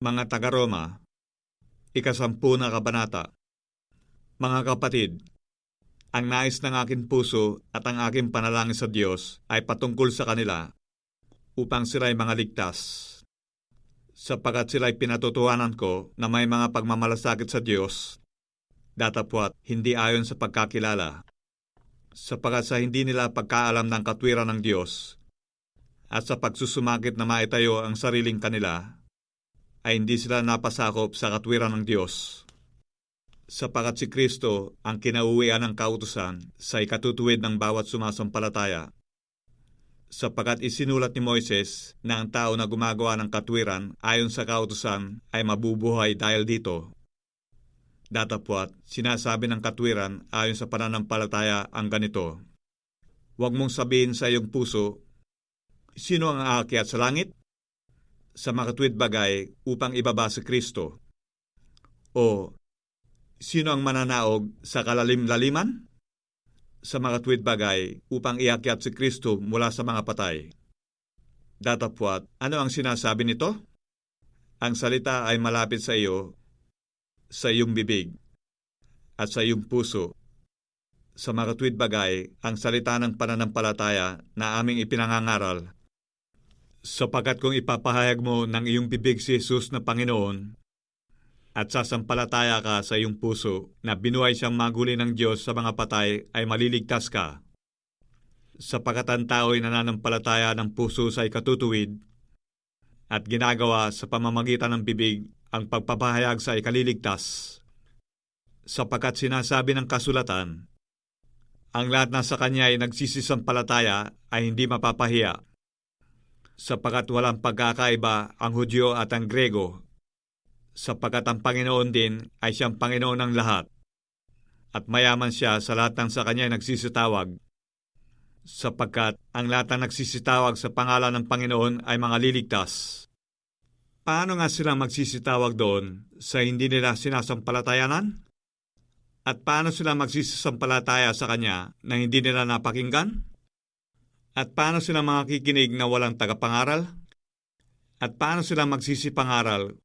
Mga taga-Roma, 10 na kabanata. Mga kapatid, ang nais ng aking puso at ang aking panalangin sa Diyos ay patungkol sa kanila upang sila'y mga ligtas. Sapagkat sila'y pinatutuhanan ko na may mga pagmamalasakit sa Diyos, datapwat hindi ayon sa pagkakilala. Sapagkat sa hindi nila pagkaalam ng katwiran ng Diyos at sa pagsusumakit na maitayo ang sariling kanila, ay hindi sila napasakop sa katwiran ng Diyos. Sapagkat si Kristo ang kinauwian ng kautusan sa ikatutuwid ng bawat sumasampalataya. Sapagkat isinulat ni Moises na ang tao na gumagawa ng katwiran ayon sa kautusan ay mabubuhay dahil dito. Datapwat, sinasabi ng katwiran ayon sa pananampalataya ang ganito: huwag mong sabihin sa iyong puso, sino ang aakyat sa langit? Sa makatuwid bagay upang ibaba si Kristo. O, sino ang mananaog sa kalalim-laliman? Sa makatuwid bagay upang iakyat si Kristo mula sa mga patay. Datapwat, ano ang sinasabi nito? Ang salita ay malapit sa iyo, sa iyong bibig, at sa iyong puso. Sa makatuwid bagay, ang salita ng pananampalataya na aming ipinangangaral. Sapagkat kung ipapahayag mo ng iyong bibig si Jesus na Panginoon, at sasampalataya ka sa iyong puso na binuhay siyang maguli ng Diyos sa mga patay, ay maliligtas ka. Sapagkat ang tao'y nananampalataya ng puso sa ikatutuwid at ginagawa sa pamamagitan ng bibig ang pagpapahayag sa ikaliligtas. Sapagkat sinasabi ng kasulatan, ang lahat na sa kanya ay nagsisisampalataya ay hindi mapapahiya. Sapagkat walang pagkakaiba ang Hudyo at ang Grego, sapagkat ang Panginoon din ay siyang Panginoon ng lahat, at mayaman siya sa lahat ng sa kanya nagsisitawag, sapagkat ang lahat ng nagsisitawag sa pangalan ng Panginoon ay mga liligtas. Paano nga sila magsisitawag doon sa hindi nila sinasampalatayanan? At paano sila magsisisampalataya sa kanya na hindi nila napakinggan? At paano sila makikinig na walang tagapangaral? At paano sila magsisipangaral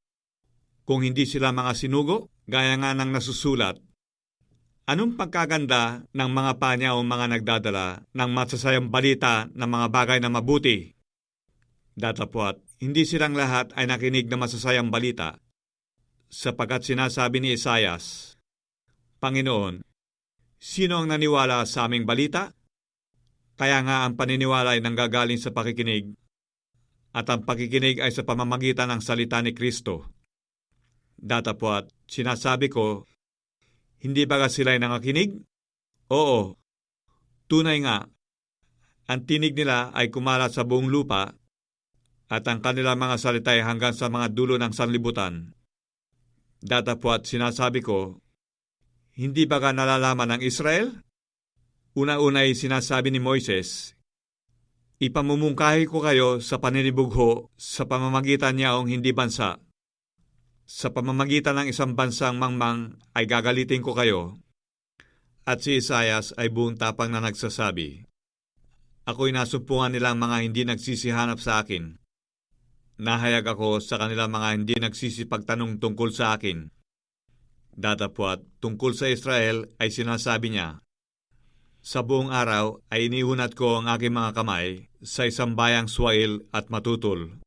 kung hindi sila mga sinugo, gaya nga ng nasusulat? Anong pagkaganda ng mga panya o mga nagdadala ng masasayang balita ng mga bagay na mabuti? Datapwat, hindi silang lahat ay nakinig na masasayang balita, sapagkat sinasabi ni Isaias, Panginoon, sino ang naniwala sa aming balita? Kaya nga ang paniniwala ay nanggagaling sa pakikinig, at ang pakikinig ay sa pamamagitan ng salita ni Kristo. Datapwat, sinasabi ko, hindi ba sila'y nangakinig? Oo, tunay nga. Ang tinig nila ay kumalat sa buong lupa, at ang kanilang mga salita ay hanggang sa mga dulo ng sanlibutan. Datapwat, sinasabi ko, hindi ba nalalaman ng Israel? Una-una ay sinasabi ni Moises, ipamumungkahi ko kayo sa paninibugho sa pamamagitan niyaong hindi bansa. Sa pamamagitan ng isang bansang mangmang ay gagalitin ko kayo. At si Isaias ay buong tapang na nagsasabi, ako'y nasumpungan nilang mga hindi nagsisihanap sa akin. Nahayag ako sa kanilang mga hindi nagsisipagtanong tungkol sa akin. Datapwat, tungkol sa Israel ay sinasabi niya, sa buong araw ay inihunat ko ang aking mga kamay sa isang bayang swail at matutol.